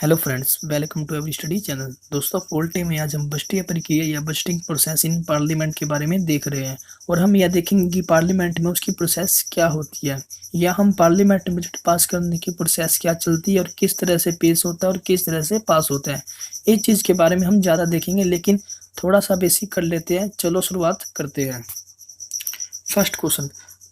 Hello friends, welcome to every study channel. दोस्तों, पोल्टे में आज हम बजटीय प्रक्रिया या बजटिंग प्रोसेस इन पार्लियामेंट के बारे में देख रहे हैं और हम यह देखेंगे कि पार्लियामेंट में उसकी प्रोसेस क्या होती है या हम पार्लियामेंट में बजट पास करने की प्रोसेस क्या चलती है और किस तरह से पेश होता है और किस तरह से पास होता है। इस चीज़ के बारे में हम ज़्यादा देखेंगे, लेकिन थोड़ा सा बेसिक कर लेते हैं। चलो शुरुआत करते हैं। फर्स्ट क्वेश्चन,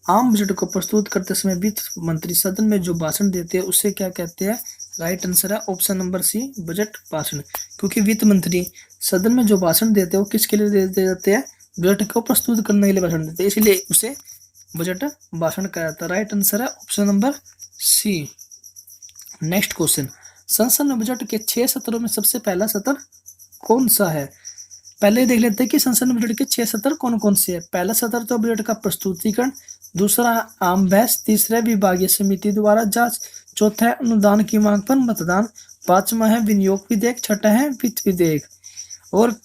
आम बजट को प्रस्तुत करते समय वित्त मंत्री सदन में जो भाषण देते हैं उसे क्या कहते हैं? राइट आंसर है ऑप्शन नंबर सी, बजट भाषण। क्योंकि वित्त मंत्री सदन में जो भाषण देते हैं वो किसके लिए देते जाते हैं? बजट को प्रस्तुत करने के लिए भाषण देते हैं, इसलिए उसे बजट भाषण कहा जाता है। राइट आंसर है option number C. Next question, संसद में बजट के 6 सत्रों में सबसे पहला सत्र कौन सा है? पहले देख लेते हैं कि संसद में बजट के 6 सत्र कौन कौन से हैं। पहला सत्र तो बजट का प्रस्तुतिकरण, दूसरा आम बहस, तीसरा विभागीय समिति द्वारा जांच, चौथा है अनुदान की मांग पर मतदान, पांचवा है विनियोग विधेयक, छठा है वित्त विधेयक। और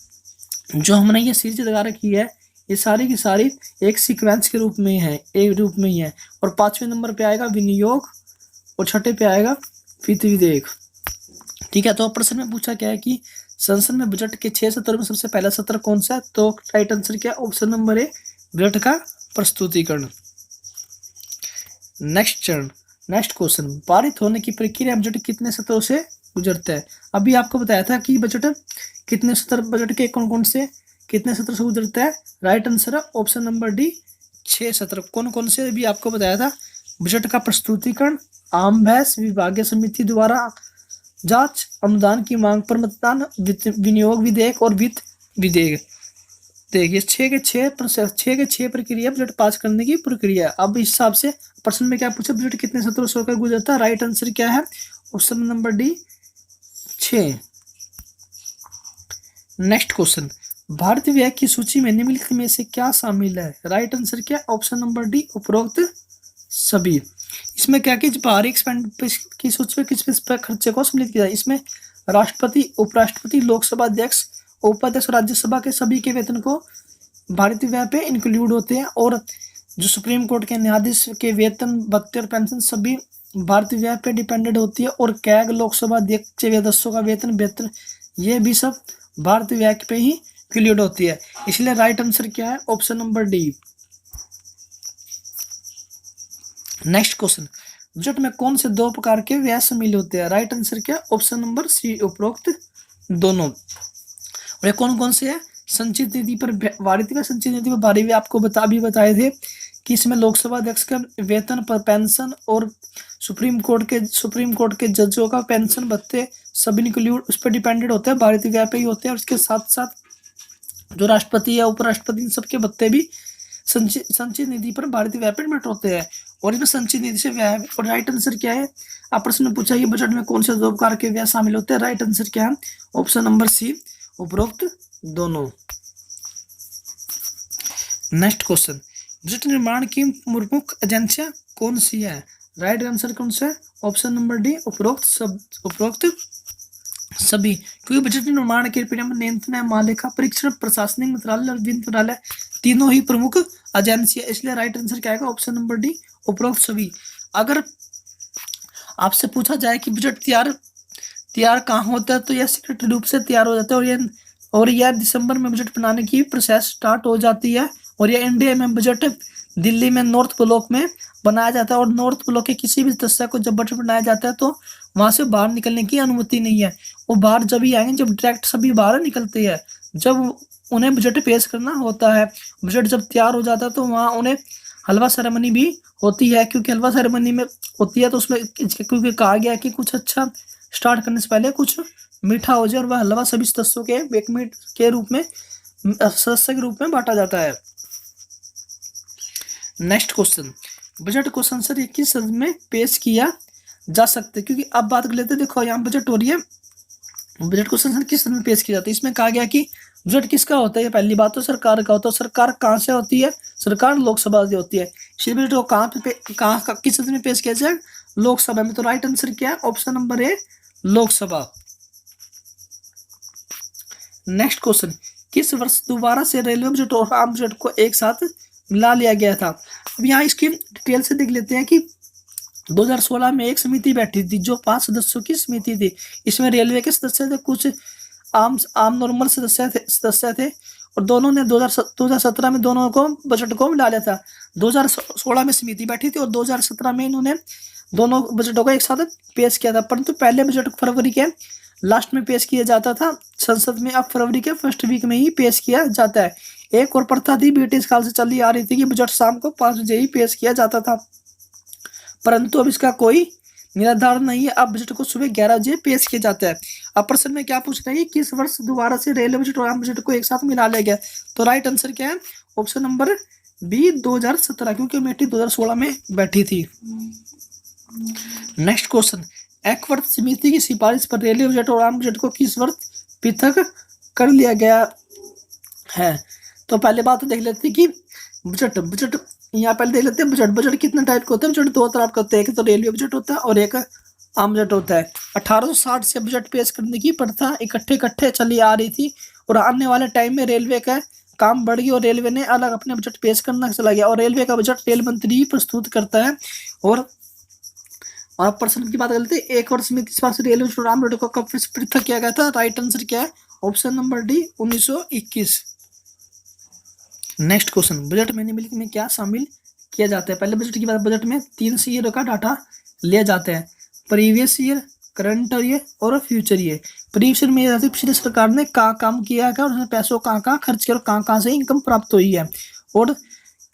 जो हमने ये सीरीज लगा रखी है ये सारी की सारी एक सीक्वेंस के रूप में है, एक रूप में ही है। और 5वें नंबर पे आएगा विनियोग और छठे पे आएगा वित्त विधेयक। ठीक है, तो प्रश्न में पूछा क्या है कि संसद में बजट के 6 सत्र में सबसे पहला सत्र कौन सा है? तो राइट आंसर क्या? ऑप्शन नंबर ए, बजट का प्रस्तुतिकरण। नेक्स्ट क्वेश्चन, पारित होने की प्रक्रिया बजट कितने सत्रों से गुजरता है? अभी आपको बताया था कि बजट कितने सत्र, बजट के कौन कौन से कितने सत्र से गुजरता है? राइट आंसर है ऑप्शन नंबर डी, 6 सत्र। कौन कौन से अभी आपको बताया था? बजट का प्रस्तुतिकरण, आम बहस, विभागीय समिति द्वारा जांच, अनुदान की मांग पर मतदान, विनियोग विधेयक और वित्त विधेयक। देखिए 6 के 6 प्रक्रिया बजट पास करने की प्रक्रिया। अब इस हिसाब से प्रश्न में क्या पूछा, बजट कितने सत्रों से होकर गुजरता है? राइट आंसर क्या है? Option number D, 6। Next question, भारतीय व्यय की सूची में निम्नलिखित में से क्या शामिल है? राइट आंसर क्या? ऑप्शन नंबर डी, उपरोक्त सभी। इसमें क्या कि बाहरी एक्सपेंड की सूची में किस खर्चे को सम्मिलित किया जाए? इसमें राष्ट्रपति, उपराष्ट्रपति, लोकसभा अध्यक्ष, उपाध्यक्ष, राज्यसभा के सभी के वेतन को भारतीय व्यय पे इंक्लूड होते हैं। और जो सुप्रीम कोर्ट के न्यायाधीश के वेतन, भत्ते और पेंशन सभी भारतीय व्यय पे डिपेंडेंट होती है। और कैग, लोकसभा अध्यक्ष के सदस्यों का वेतन ये भी सब भारतीय व्यय पे ही इंक्लूड होती है। इसलिए राइट आंसर क्या है? Option number D. Next question, budget में कौन से 2 प्रकार के व्यय शामिल होते हैं? राइट आंसर क्या? ऑप्शन नंबर सी, उपरोक्त दोनों। और ये कौन कौन से है? संचित निधि पर वारित व्यय, संचित निधि पर बाहरी व्यय आपको बताए थे कि इसमें लोकसभा अध्यक्ष का वेतन पर पेंशन और सुप्रीम कोर्ट के जजों का पेंशन, भत्ते सभी इंक्लूड उस पर डिपेंडेंट होते हैं, भारतीय व्यय पे ही होते हैं। और इसके साथ साथ जो राष्ट्रपति या उपराष्ट्रपति सबके भत्ते भी संचित निधि पर भारतीय व्यय पे डिपेंड होते हैं। और इसमें संचित निधि से व्यय। और राइट आंसर क्या है? आप प्रश्न में पूछा कि बजट में कौन से 2 प्रकार के व्यय शामिल होते हैं? राइट आंसर क्या है? ऑप्शन नंबर सी, उपरोक्त दोनों। नेक्स्ट क्वेश्चन, बजट निर्माण की प्रमुख एजेंसियां कौन सी है? राइट आंसर कौन सा है? ऑप्शन नंबर डी, उपरोक्त सभी। क्योंकि बजट निर्माण के प्रक्रिया में नियंत्रण, महालेखा परीक्षण, प्रशासनिक मंत्रालय और वित्त मंत्रालय तीनों ही प्रमुख एजेंसियां, इसलिए राइट आंसर क्या आएगा? ऑप्शन नंबर डी, उपरोक्त सभी। अगर आपसे पूछा जाए कि बजट तैयार कहाँ होता है तो यह सीक्रेट रूप से तैयार हो जाता है। और यह दिसंबर में बजट बनाने की प्रोसेस स्टार्ट हो जाती है। और यह इंडिया में बजट दिल्ली में नॉर्थ ब्लॉक में बनाया जाता है। और नॉर्थ ब्लॉक के किसी भी सदस्य को जब बजट बनाया जाता है तो वहां से बाहर निकलने की अनुमति नहीं है। वो बाहर जब ही आएंगे जब डायरेक्ट सभी बाहर निकलते हैं, जब उन्हें बजट पेश करना होता है। बजट जब तैयार हो जाता है तो वहाँ उन्हें हलवा सेरेमनी भी होती है। क्योंकि हलवा सेरेमनी में होती है तो उसमें क्योंकि कहा गया है कि कुछ अच्छा स्टार्ट करने से पहले कुछ मीठा हो जाए। और वह हलवा सभी सदस्यों के एक मीट के रूप में, सदस्य के रूप में बांटा जाता है। नेक्स्ट क्वेश्चन, बजट को संसद की सदन में पेश किया जा सकता है। क्योंकि अब बात कर लेते हैं, देखो यहाँ बजट हो रही है, बजट को संसद की सदन में पेश किया जाता है। इसमें कहा गया कि बजट किसका होता है? पहली बात तो सरकार का होता है। सरकार कहाँ से होती है? सरकार लोकसभा से होती है। इसलिए बजट को कहाँ किस सदन में पेश किया जाए? लोकसभा में। तो राइट आंसर क्या है? Option number A, Lok Sabha. Next question, किस वर्ष दोबारा से रेलवे बजट और आम बजट को एक साथ मिला लिया गया था? अब यहाँ इसकी डिटेल से देख लेते हैं कि 2016 में एक समिति बैठी थी जो 5 सदस्यों की समिति थी। इसमें रेलवे के सदस्य थे, कुछ आम आम नॉर्मल सदस्य थे और दोनों ने 2017 में दोनों को बजट को मिला लिया था। 2016 में समिति बैठी थी और 2017 में इन्होंने दोनों बजटों को एक साथ पेश किया था, परंतु पहले बजट फरवरी के लास्ट में पेश किया जाता था संसद में, अब फरवरी के फर्स्ट वीक में ही पेश किया जाता है। एक और प्रथा थी ब्रिटिश काल से चली आ रही थी कि बजट शाम को 5 बजे ही पेश किया जाता था, परंतु अब इसका कोई निर्धारण नहीं है। अब बजट को सुबह 11 बजे पेश किया जाता है। अब प्रश्न में क्या पूछ रहे हैं, किस वर्ष दोबारा से रेलवे बजट और आम बजट को एक साथ मिला लिया गया? तो राइट आंसर क्या है? ऑप्शन नंबर बी 2017, क्योंकि कमेटी 2016 में बैठी थी। नेक्स्ट क्वेश्चन, एक्वर्थ समिति की सिफारिश पर रेलवे बजट और आम बजट को किस वर्ष पृथक कर लिया गया है? तो पहले बात तो देख लेते हैं कि बजट यहाँ पहले देख लेते हैं बजट कितने टाइप के होते हैं। बजट दो तरह के होते हैं, एक तो रेलवे बजट होता है और एक आम बजट होता है। 1860 से बजट पेश करने की प्रथा इकट्ठे चली आ रही थी और आने वाले टाइम में रेलवे का काम बढ़ गया और रेलवे ने अलग अपने बजट पेश करना चला गया और रेलवे का बजट रेल मंत्री प्रस्तुत करता है। और प्रश्न की बात कर लेते हैं, एक वर्ष में किस बार से रेलवे बजट और आम बजट को कब पृथक किया गया था? राइट आंसर क्या है? Option number D 1921। Next question, budget में निम्नलिखित में क्या शामिल किया जाता है? पहले बजट की बात, बजट में 3 ईयर का डाटा लिया जाता है, प्रीवियस ईयर, करंट ईयर और फ्यूचर ईयर। प्रीवियस ईयर में पिछले सरकार ने कहाँ काम किया है और उसने पैसों कहाँ खर्च किया और कहाँ से इनकम प्राप्त हुई है। और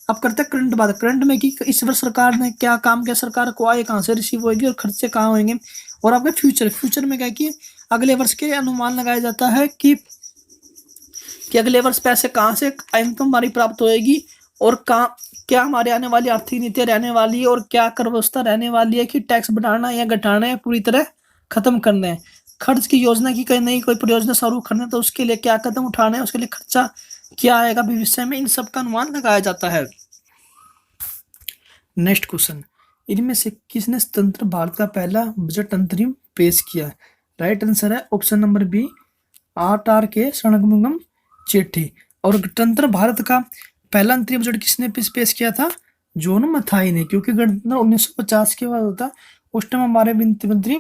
अब करते हैं करंट बात, करंट में कि इस वर्ष सरकार ने क्या काम किया, सरकार को आय कहाँ से रिसीव होगी और खर्चे कहाँ होंगे। और आपके फ्यूचर में क्या कि अगले वर्ष के अनुमान लगाया जाता है कि अगले वर्ष पैसे कहाँ से इनकम हमारी प्राप्त होएगी और क्या हमारे आने वाली आर्थिक नीतियाँ रहने वाली है और क्या कर व्यवस्था रहने वाली है कि टैक्स बढ़ाना या घटाना है, पूरी तरह खत्म करना है। खर्च की योजना की नई कोई परियोजना शुरू करना है तो उसके लिए क्या कदम उठाना है, उसके लिए खर्चा क्या आएगा भविष्य में, इन सब का अनुमान लगाया जाता है। नेक्स्ट क्वेश्चन, इनमें से किसने स्वतंत्र भारत का पहला बजट अंतरिम पेश किया? राइट आंसर है ऑप्शन नंबर बी आर के षणमुगम चेट्टी। और गणतंत्र भारत का पहला अंतरिम बजट किसने पेश किया था? जॉन मथाई ने, क्योंकि गणतंत्र 1950 के बाद होता, उस टाइम हमारे वित्त मंत्री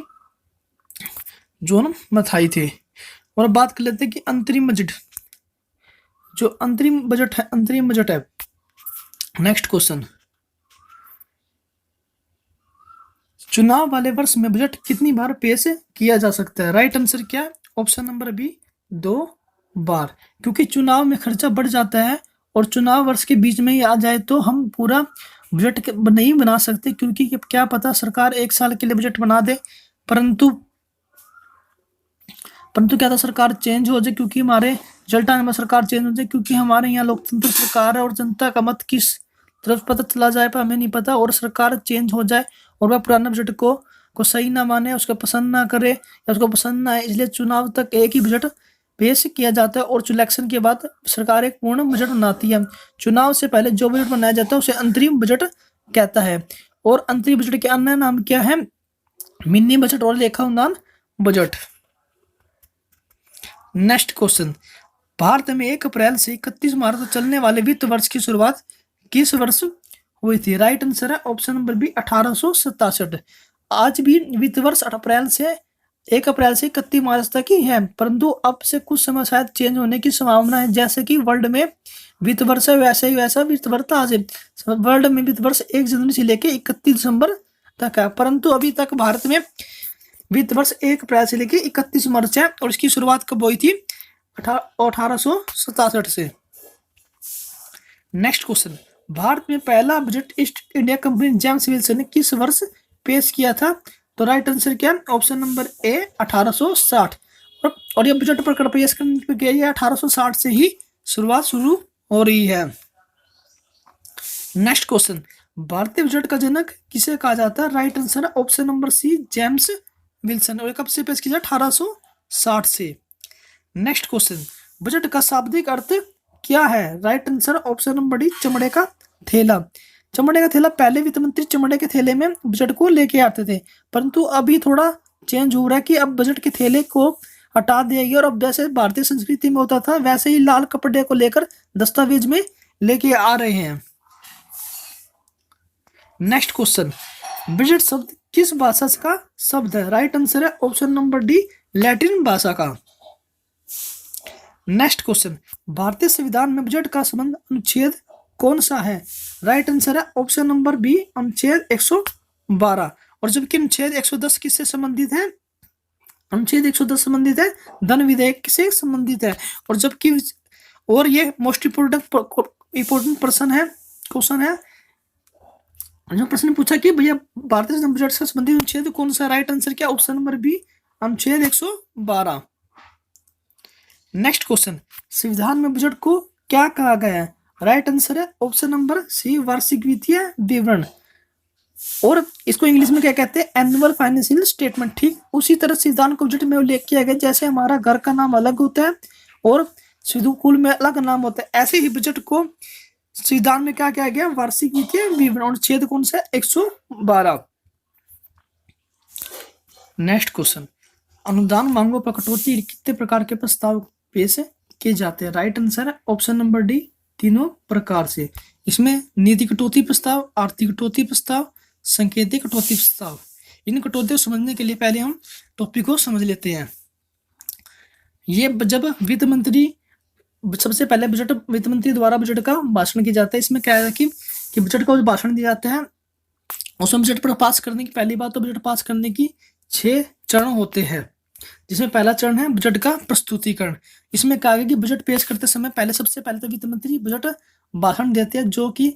जॉन मथाई थे। और बात कर लेते हैं कि अंतरिम बजट, जो अंतरिम बजट है। नेक्स्ट क्वेश्चन, चुनाव वाले वर्ष में बजट कितनी बार पेश किया जा सकता है? राइट आंसर क्या है? ऑप्शन नंबर बी 2 बार, क्योंकि चुनाव में खर्चा बढ़ जाता है और चुनाव वर्ष के बीच में ही आ जाए तो हम पूरा बजट नहीं बना सकते, क्योंकि क्या पता सरकार 1 साल के लिए बजट बना दे, परंतु क्या था सरकार चेंज हो जाए, क्योंकि हमारे रिजल्ट आने में सरकार चेंज हो जाए, क्योंकि हमारे यहाँ लोकतंत्र सरकार है और जनता का मत किस तरफ पता चला जाए पर हमें नहीं पता, और सरकार चेंज हो जाए और वह पुराना बजट को सही ना माने, उसको पसंद ना करे या उसको पसंद ना आए, इसलिए चुनाव तक एक ही बजट पेश किया जाता है और इलेक्शन के बाद सरकार एक पूर्ण बजट बनाती है। चुनाव से पहले जो बजट बनाया जाता है उसे अंतरिम बजट कहता है। और अंतरिम बजट के अन्य नाम क्या है? मिनी बजट और लेखा अनुदान बजट। नेक्स्ट क्वेश्चन, भारत में 1 अप्रैल से 31 मार्च तक चलने वाले वित्त वर्ष की शुरुआत किस वर्ष हुई थी? राइट आंसर है ऑप्शन नंबर बी 1867। आज भी वित्त वर्ष 1 अप्रैल से 31 मार्च तक ही है, परंतु अब से कुछ समय शायद चेंज होने की संभावना है। जैसे कि वर्ल्ड में वित्त वर्ष है वैसे ही वैसा वित्त वर्ष आज वर्ल्ड में वित्त वर्ष 1 जनवरी से लेकर 31 दिसंबर तक है, परंतु अभी तक भारत में वित्त वर्ष 1 अप्रैल से लेकर 31 मार्च है और इसकी शुरुआत कब हुई थी? 1867 से। नेक्स्ट क्वेश्चन, भारत में पहला budget east India company James Wilson ने किस वर्ष पेश किया था? तो राइट आंसर क्या है? Option number A 1860। और ये बजट पर पेश करने के लिए 1860 से ही शुरुआत शुरू हो रही है। नेक्स्ट क्वेश्चन, भारतीय बजट का जनक किसे कहा जाता है? राइट आंसर है option number C James Wilson. और कब से पेश किया? 1860 से। नेक्स्ट क्वेश्चन, बजट का शाब्दिक अर्थ क्या है? Right answer option number D चमड़े का थैला। चमड़े का थैला, पहले वित्त मंत्री चमड़े के थैले में बजट को लेके आते थे, परंतु अभी थोड़ा चेंज हो रहा है कि अब बजट के थैले को हटा दिया गया और अब जैसे भारतीय संस्कृति में होता था वैसे ही लाल कपड़े को लेकर दस्तावेज में लेके आ रहे हैं। नेक्स्ट क्वेश्चन, बजट शब्द किस भाषा का शब्द है? राइट आंसर है ऑप्शन नंबर डी, लैटिन भाषा का। नेक्स्ट क्वेश्चन, भारतीय संविधान में बजट का संबंध अनुच्छेद कौन सा है? राइट आंसर है ऑप्शन नंबर बी, अनुच्छेद 112। और जबकि अनुच्छेद 110 किससे संबंधित है? अनुच्छेद 110 संबंधित है धन विधेयक से संबंधित है। और जबकि और ये मोस्ट इंपोर्टेंट क्वेश्चन है जो प्रश्न पूछा कि भैया भारतीय बजट से संबंधित अनुच्छेद कौन सा? राइट आंसर क्या? ऑप्शन नंबर बी, अनुच्छेद 112। नेक्स्ट क्वेश्चन, संविधान में बजट को क्या कहा गया है? राइट आंसर है ऑप्शन नंबर सी, वार्षिक वित्तीय विवरण। और इसको इंग्लिश में क्या कहते हैं? Annual financial statement. ठीक उसी तरह संविधान को बजट में उल्लेख किया गया, जैसे हमारा घर का नाम अलग होता है और स्कूल में अलग नाम होता है, ऐसे ही बजट को संविधान में क्या किया गया? वार्षिक वित्तीय विवरण। अनुच्छेद कौन सा? 112। नेक्स्ट क्वेश्चन, अनुदान मांगों पर कटौती कितने प्रकार के प्रस्ताव पेश किए जाते हैं? राइट आंसर है ऑप्शन नंबर डी, तीनों प्रकार से। इसमें नीति कटौती प्रस्ताव, आर्थिक कटौती प्रस्ताव, सांकेतिक कटौती प्रस्ताव। इन कटौती को समझने के लिए पहले हम टॉपिक को समझ लेते हैं। ये जब वित्त मंत्री, सबसे पहले बजट वित्त मंत्री द्वारा बजट का भाषण किया जाता है। इसमें क्या है कि बजट का जो भाषण दिया जाता है उसमें बजट पर पास करने की, पहली बात तो बजट पास करने की 6 चरण होते हैं, जिसमें पहला चरण है बजट का प्रस्तुतिकरण। इसमें कहा गया कि बजट पेश करते समय सबसे पहले तो वित्त मंत्री बजट भाषण देते हैं, जो कि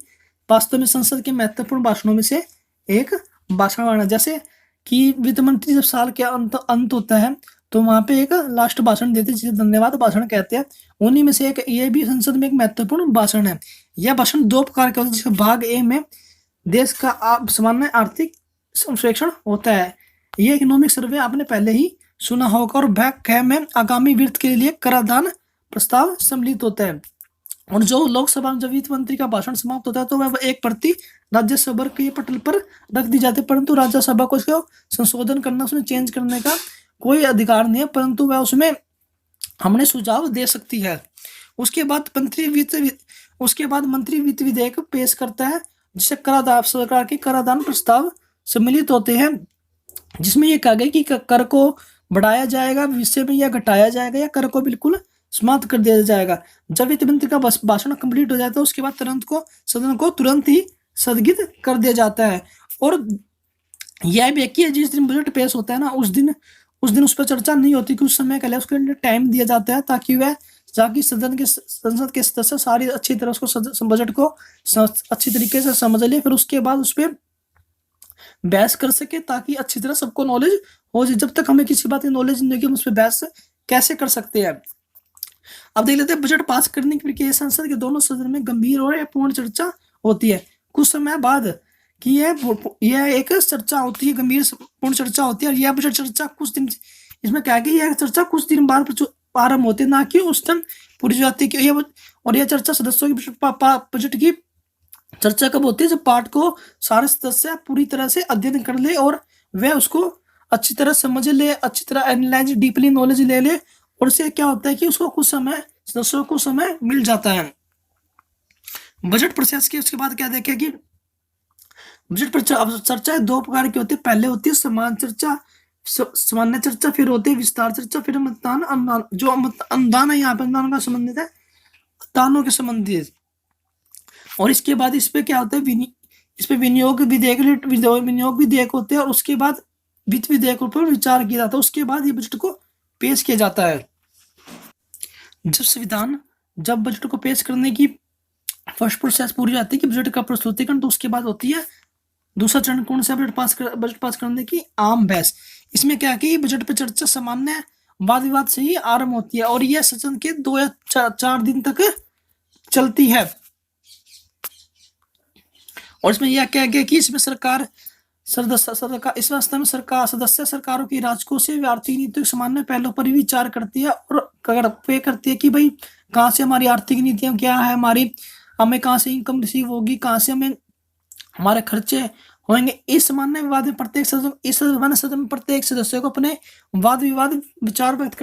वास्तव में संसद के महत्वपूर्ण भाषणों में से एक भाषण माना। जैसे कि वित्त मंत्री जब साल के अंत होता है तो वहां पे एक लास्ट भाषण देते हैं, जिसे धन्यवाद भाषण कहते हैं। उन्हीं में से एक ये भी संसद में एक महत्वपूर्ण भाषण है। यह भाषण 2 प्रकार का होता है, जिसका भाग ए में देश का सामान्य आर्थिक सर्वेक्षण होता है। ये इकोनॉमिक सर्वे आपने पहले ही सुना होगा। और भाग ख में आगामी वित्त के लिए कराधान प्रस्ताव सम्मिलित होता है। और जो लोकसभा में जब वित्त मंत्री का भाषण समाप्त होता है तो वह एक प्रति राज्यसभा के पटल पर रख दी जाती है, परंतु राज्यसभा को इसको संशोधन करना, उसमें चेंज करने का कोई अधिकार नहीं है, परंतु वह उसमें हमने सुझाव दे सकती है। उसके बाद मंत्री वित्त विधेयक पेश करता है, जिसे सरकार के कराधान प्रस्ताव सम्मिलित होते हैं, जिसमें यह कहा गया कि कर को बढ़ाया जाएगा भविष्य में या घटाया जाएगा, या कर को बिल्कुल समाप्त कर दिया जाएगा। जब वित्त मंत्री का भाषण कंप्लीट हो जाता है उसके बाद सदन को तुरंत ही स्थगित कर दिया जाता है। और यह भी कि जिस दिन बजट पेश होता है ना, उस दिन उस पर चर्चा नहीं होती, कुछ समय के लिए उसके लिए टाइम दिया जाता है, ताकि संसद के सदस्य सारी अच्छी तरह उसको बजट को अच्छी तरीके से समझ ले, फिर उसके बाद उस पर बहस कर सके, ताकि अच्छी तरह सबको नॉलेज हो जाए। जब तक हमें किसी बात की नॉलेज नहीं होगी हम उस पर बहस कैसे कर सकते हैं। अब देख लेते हैं बजट पास करने की प्रक्रिया। संसद के दोनों सदन में गंभीर और पूर्ण चर्चा होती है। कुछ समय बाद कि यह एक चर्चा होती है, गंभीर पूर्ण चर्चा होती है। और यह बजट चर्चा कुछ दिन, इसमें क्या है कि यह चर्चा कुछ दिन बाद प्रारंभ होती है, ना कि उस दिन पूरी जाती है। और यह चर्चा सदस्यों की बजट की चर्चा कब होती है? जब पाठ को सारे सदस्य पूरी तरह से अध्ययन कर ले और वह उसको अच्छी तरह समझ ले, अच्छी तरह एनालाइज, डीपली नॉलेज ले ले, और इससे क्या होता है कि उसको कुछ समय, सदस्यों को समय मिल जाता है। बजट प्रोसेस के उसके बाद क्या देखें कि बजट पर चर्चा 2 प्रकार की होती है। पहले होती है सामान्य चर्चा, फिर होती है विस्तार चर्चा, फिर मतदान अनुदान। जो अनुदान है यहाँ पे अनुदान का संबंधित है दानों के संबंधित। और इसके बाद इस पे क्या होता है, इस पे विनियोग विधेयक होते हैं, और उसके बाद वित्त विधेयकों पर विचार किया जाता है। उसके बाद ये बजट को पेश किया जाता है। जब बजट को पेश करने की फर्स्ट प्रोसेस पूरी जाती है कि बजट का प्रस्तुतिकरण, तो उसके बाद होती है दूसरा चरण कौन सा? बजट पास करने की आम बहस। इसमें क्या है कि बजट पर चर्चा सामान्य वाद विवाद से ही आरंभ होती है, और यह सदन के 2 या 4 दिन तक चलती है। और इसमें यह क्या गया कि इसमें सदस्य सरकारों की राजकोषीय आर्थिक नीतियों के सामान्य पहलों पर विचार करती है, और करती है कि भाई कहाँ से हमारी आर्थिक नीतियां क्या है, हमें कहाँ से इनकम रिसीव होगी, कहाँ से हमें हमारे खर्चे होंगे। इस सामान्य विवाद में प्रत्येक सदस्य को अपने वाद विवाद विचार व्यक्त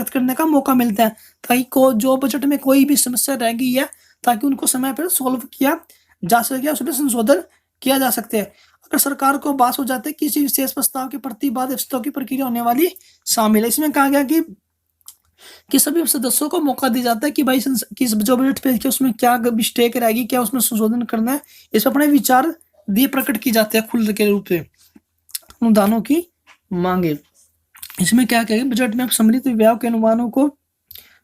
करने का मौका मिलता है, ताकि जो बजट में कोई भी समस्या रह गई है ताकि उनको समय पर सॉल्व किया जा सके, उसमें संशोधन किया जा सकते हैं। अगर सरकार को आभास हो जाता है किसी विशेष प्रस्ताव के प्रति बाद प्रस्ताव की प्रक्रिया होने वाली शामिल है। इसमें कहा गया कि सभी सदस्यों को मौका दिया जाता है कि भाई किस जो बजट पेश किया उसमें क्या मिस्टेक रहेगी, क्या उसमें संशोधन करना है, इस पर अपने विचार दिए प्रकट की जाते हैं खुल के रूप से। अनुदानों की मांगे, इसमें क्या कहेंगे, बजट में सम्मिलित व्यय के अनुमानों को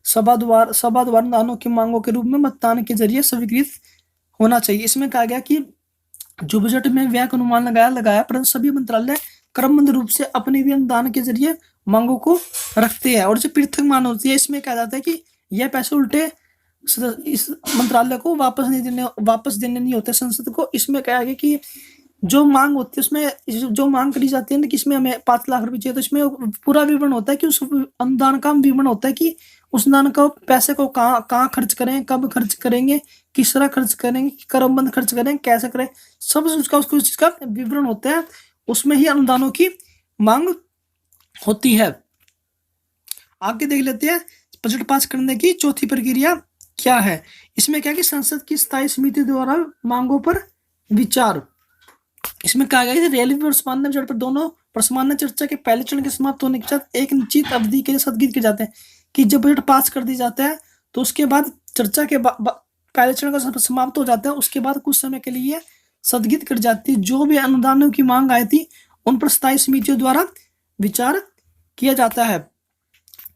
सभा द्वारा अनुदानों की मांगों के रूप में मतदान के जरिए स्वीकृत होना चाहिए। इसमें कहा गया कि जो बजट में व्यय का अनुमान लगाया परंतु सभी मंत्रालय क्रमबद्ध रूप से अपने भी अनुदान के जरिए मांगों को रखते हैं। और जो पृथक मान होती है, इसमें कहा जाता है कि यह पैसे उल्टे इस मंत्रालय को वापस देने नहीं होते संसद को। इसमें कहा गया कि जो मांग होती है उसमें जो मांग करी जाती है ना कि इसमें हमें 5 लाख रुपए चाहिए, तो इसमें पूरा विवरण होता है कि उस अनुदान का विवरण होता है कि उस अनुदान का पैसे को कहाँ खर्च करें, कब खर्च करेंगे, किस तरह खर्च करेंगे, क्रमबद्ध खर्च करें, कैसे करें, सब उसको चीज का विवरण होता है। उसमें ही अनुदानों की मांग होती है। आगे देख लेते हैं बजट पास करने की चौथी प्रक्रिया क्या है। इसमें क्या कि संसद की स्थायी समिति द्वारा मांगों पर विचार। इसमें कहा गया है रेलवे और सामान्य बजट पर दोनों पर सामान्य चर्चा के पहले चरण के समाप्त होने के साथ एक निश्चित अवधि के लिए स्थगित किए जाते हैं कि जब बजट पास कर दिया जाता है तो उसके बाद चर्चा के पहले चरण का समाप्त हो जाता है, उसके बाद कुछ समय के लिए स्थगित कर जाती है। जो भी अनुदानों की मांग आई थी उन पर स्थायी समितियों द्वारा विचार किया जाता है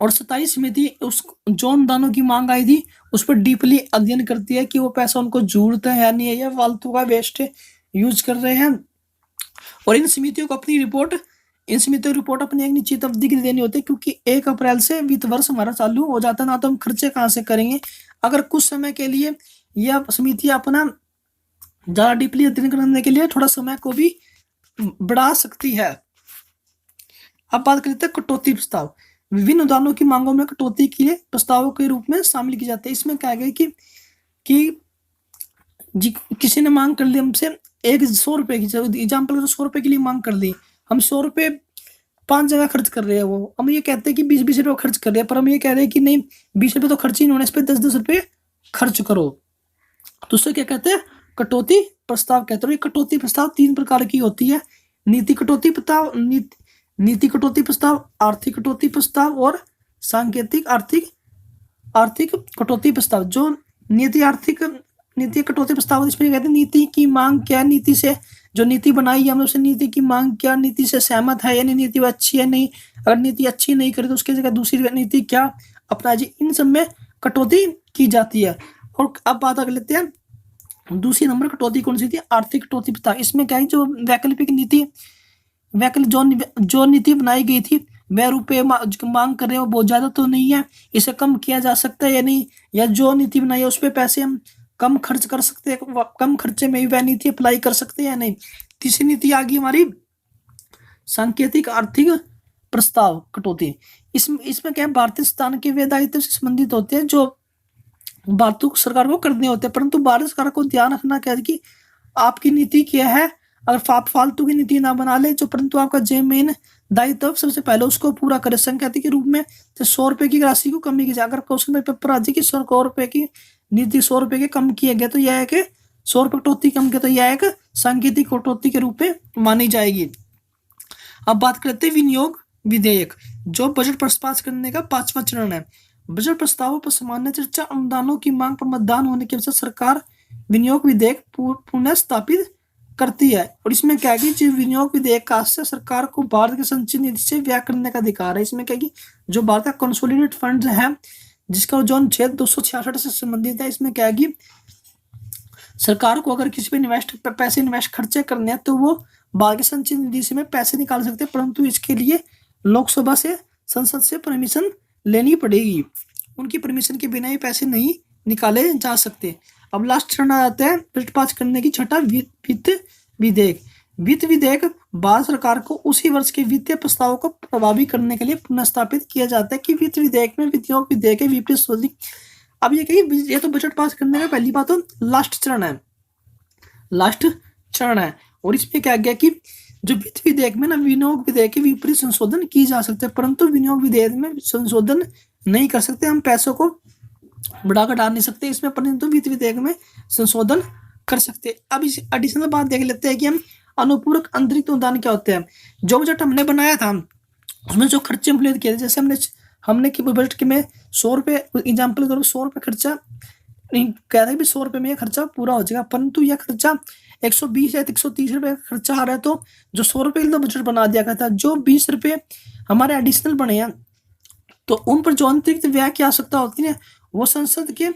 और स्थायी समिति उस जो अनुदानों की मांग आई थी उस पर डीपली अध्ययन करती है कि वो पैसा उनको जरूरत है या नहीं है, या फालतू का वेस्ट यूज कर रहे हैं। और इन समितियों को रिपोर्ट अपनी एक निश्चित अवधि के लिए देनी होती है, क्योंकि 1 अप्रैल से वित्त वर्ष हमारा चालू हो जाता है ना, तो हम खर्चे कहाँ से करेंगे। अगर कुछ समय के लिए यह समिति अपना ज्यादा डीपली अध्ययन करने के लिए थोड़ा समय को भी बढ़ा सकती है। अब बात करते हैं कटौती प्रस्ताव। विभिन्न अनुदानों की मांगों में कटौती के लिए प्रस्तावों के रूप में शामिल की जाती है। इसमें कहा गया कि किसी ने मांग कर ली हमसे 100 रुपए की, एग्जाम्पल 100 रुपए के लिए मांग कर ली, हम 100 रुपए 5 जगह खर्च कर रहे हैं, वो हम ये कहते हैं कि 20-20 रुपए खर्च कर रहे हैं, पर हम ये कह रहे हैं कि नहीं 20 रुपए तो खर्च ही नहीं होने, इस पर 10-10 रुपए खर्च करो, तो उससे क्या कहते हैं, कटौती प्रस्ताव कहते हैं। ये कटौती प्रस्ताव 3 प्रकार की होती है, नीति कटौती प्रस्ताव, नीति कटौती प्रस्ताव, आर्थिक कटौती प्रस्ताव और सांकेतिक आर्थिक कटौती प्रस्ताव। जो नीति कटौती प्रस्ताव इसमें कहते हैं नीति की मांग क्या, नीति से जो नीति बनाई है हमने उसे नीति की मांग क्या, नीति से सहमत है यानी नीति अच्छी है नहीं, अगर नीति अच्छी नहीं करे तो उसकी जगह दूसरी नीति क्या अपना जी, इन सब में कटौती की जाती है। और अब बात कर लेते हैं दूसरी नंबर कटौती कौन सी थी, आर्थिक कटौती प्रस्ताव। इसमें क्या है, जो वैकल्पिक नीति जो नीति बनाई गई थी वह रुपए मांग कर रहे हो बहुत ज्यादा तो नहीं है, इसे कम किया जा सकता है या नहीं, या जो नीति बनाई है उस पर पैसे हम कम खर्च कर सकते हैं, कम खर्चे में वह नीति अप्लाई कर सकते हैं या नहीं। तीसरी नीति आ गई हमारी सांकेतिक आर्थिक प्रस्ताव कटौती। इसमें क्या है, भारतीय संस्थान के वे दायित्व से संबंधित होते हैं जो भारतीय सरकार को करने होते हैं, परंतु भारत सरकार को ध्यान रखना क्या है कि आपकी नीति क्या है, अगर आप फालतू की नीति ना बना ले जो, परंतु आपका जो मेन दायित्व सबसे पहले उसको पूरा करे। संकेतिक के रूप में तो 100 रुपए की राशि को कमी की जाए, अगर क्वेश्चन पेपर आ जाए कि 100 रुपए की नीति 100 रुपए के कम किए गए तो यह है कि 100 रुपए कटौती कम किया तो यह एक सांकेतिक कटौती के रूप में मानी जाएगी। अब बात करते हैं विनियोग विधेयक, जो बजट पास करने का 5वां चरण है। बजट प्रस्तावों पर सामान्य चर्चा, अनुदानों की मांग पर मतदान होने के बाद सरकार विनियोग विधेयक पुनः स्थापित करती है। और इसमें क्या है कि विनियोग विधेयक का आशय सरकार को भारत के संचित निधि से व्यय करने का अधिकार है। इसमें क्या है कि जो भारत का कंसोलिडेटेड फंड है जिसका जो अनुच्छेद 266 से संबंधित है, इसमें क्या है कि सरकार को अगर किसी पे पैसे इन्वेस्ट खर्चे करने हैं तो वो भारत के संचित निधि से में पैसे निकाल सकते हैं, परंतु इसके लिए लोकसभा से संसद से परमिशन लेनी पड़ेगी, उनकी परमिशन के बिना ये पैसे नहीं निकाले जा सकते। अब लास्ट चरण आ जाता है बजट पास करने की छठा वित्त विधेयक। वित्त विधेयक भारत सरकार को उसी वर्ष के वित्तीय प्रस्तावों को प्रभावी करने के लिए पुनर्स्थापित किया जाता है कि वित्त विधेयक में विनियोग विधेयक के विपरीत सोचनी। अब ये तो बजट पास करने का पहली बात तो लास्ट चरण है। और इसमें क्या गया कि जो वित्त विधेयक में ना विनियोग विधेयक के विपरीत संशोधन की जा सकते हैं, परंतु विनियोग विधेयक में संशोधन नहीं कर सकते, हम पैसों को बढ़ा कर डाल नहीं सकते इसमें, परंतु वित्त विधेयक में संशोधन कर सकते। अब इस एडिशनल बात देख लेते हैं कि हम अनुपूरक अतिरिक्त अनुदान क्या होते हैं? जो बजट हमने बनाया था उसमें जो खर्चे इंप्लीमेंट किए थे, जैसे हमने कि बजट के में 100 रुपये एग्जाम्पल करो, 100 रुपये खर्चा नहीं कह रहे भी 100 रुपये में यह खर्चा पूरा हो जाएगा, परंतु यह खर्चा 120 या 130 रुपये का खर्चा आ रहा है, तो जो 100 रुपये के लिए बजट बना दिया गया था, जो 20 रुपये हमारे एडिशनल बने हैं, तो उन पर जो अतिरिक्त व्यय की आवश्यकता होती है वो संसद के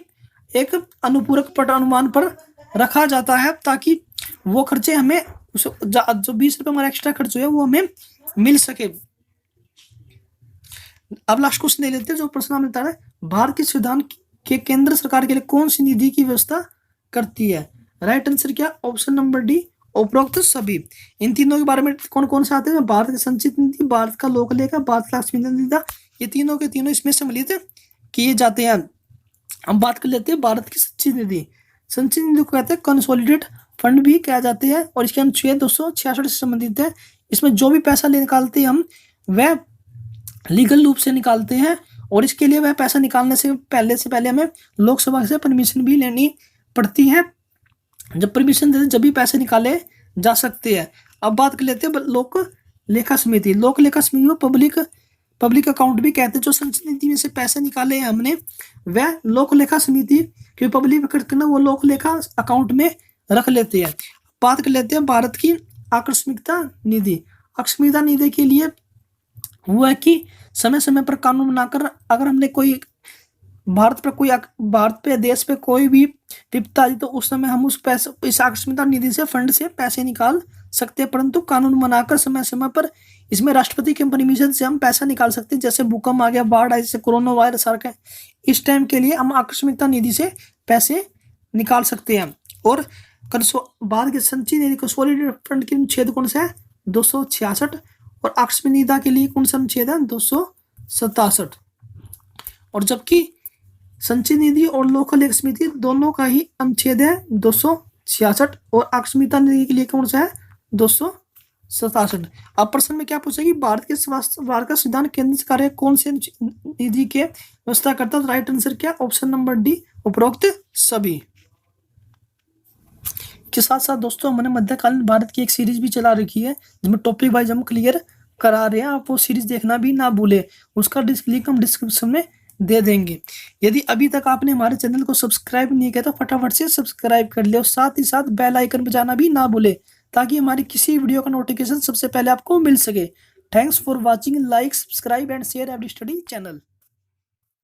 एक अनुपूरक पट अनुमान पर रखा जाता है, ताकि वो खर्चे हमें जो 20 रुपये हमारा एक्स्ट्रा खर्च हुआ है वो हमें मिल सके। अब लास्ट क्वेश्चन दे लेते हैं, जो प्रश्न हमें बता रहा है, भारत के संविधान के केंद्र सरकार के लिए कौन सी निधि की व्यवस्था करती है? राइट आंसर क्या? ऑप्शन नंबर डी, उपरोक्त सभी। इन तीनों के बारे में कौन कौन से आते हैं? भारत की संचित निधि, भारत का लोक लेखा, भारत का लक्ष्मी निधि, ये तीनों के तीनों इसमें सम्मिलित किए जाते हैं। हम बात कर लेते हैं भारत की संचित निधि। संचित निधि को कहते हैं कंसोलिडेट फंड भी कहा जाते हैं, और इसके अनुच्छेद 266 से संबंधित है। इसमें जो भी पैसा निकालते हैं हम, वह लीगल रूप से निकालते हैं, और इसके लिए वह पैसा निकालने से पहले हमें लोकसभा से परमिशन भी लेनी पड़ती है। जब परमिशन देते जब भी पैसे निकाले जा सकते हैं। अब बात कर लेते हैं लोक लेखा समिति। लोक लेखा समिति को पब्लिक अकाउंट भी कहते हैं। जो संचित निधि में से पैसे निकाले हैं हमने, वह लोक लेखा समिति की पब्लिक करना वो लोक लेखा अकाउंट में रख लेते हैं। बात कर लेते हैं भारत की आकस्मिकता निधि। आकस्मिकता निधि के लिए हुआ है कि समय समय पर कानून बनाकर अगर हमने कोई भारत पे देश पे कोई भी विपत्ति आई, तो उस समय हम उस पैसे इस आकस्मिकता निधि से फंड से पैसे निकाल सकते हैं, परंतु कानून बनाकर समय समय पर इसमें राष्ट्रपति के परमिशन से हम पैसा निकाल सकते हैं। जैसे भूकंप आ गया, बाढ़ आई, जैसे कोरोना वायरस आ गया, इस टाइम के लिए हम आकस्मिकता निधि से पैसे निकाल सकते हैं। और भारत के संचित निधि कंसोलिडेटेड फंड के अनुच्छेद कौन सा है? 266, और आकस्मिकता के लिए कौन सा अनुच्छेद है? 267। और जबकि संचित निधि और लोक लेखा समिति दोनों का ही अनुच्छेद है 266, और आकस्मिकता निधि के लिए कौन सा है? 267। अब प्रश्न में क्या पूछेगी? भारत का संविधान केंद्र सरकार कौन से निधि के व्यवस्था करता है? तो राइट आंसर क्या? ऑप्शन नंबर डी, उपरोक्त सभी। के साथ साथ दोस्तों हमने मध्यकालीन भारत की एक सीरीज भी चला रखी है, जिसमें टॉपिक वाइज हम क्लियर करा रहे हैं। आप वो सीरीज देखना भी ना भूले, उसका लिंक हम डिस्क्रिप्शन में दे देंगे। यदि अभी तक आपने हमारे चैनल को सब्सक्राइब नहीं किया तो फटाफट से सब्सक्राइब कर ले, और साथ ही साथ बेल आइकन बजाना भी ना भूले, ताकि हमारी किसी वीडियो का नोटिफिकेशन सबसे पहले आपको मिल सके। Thanks for watching, like, subscribe and share every study channel.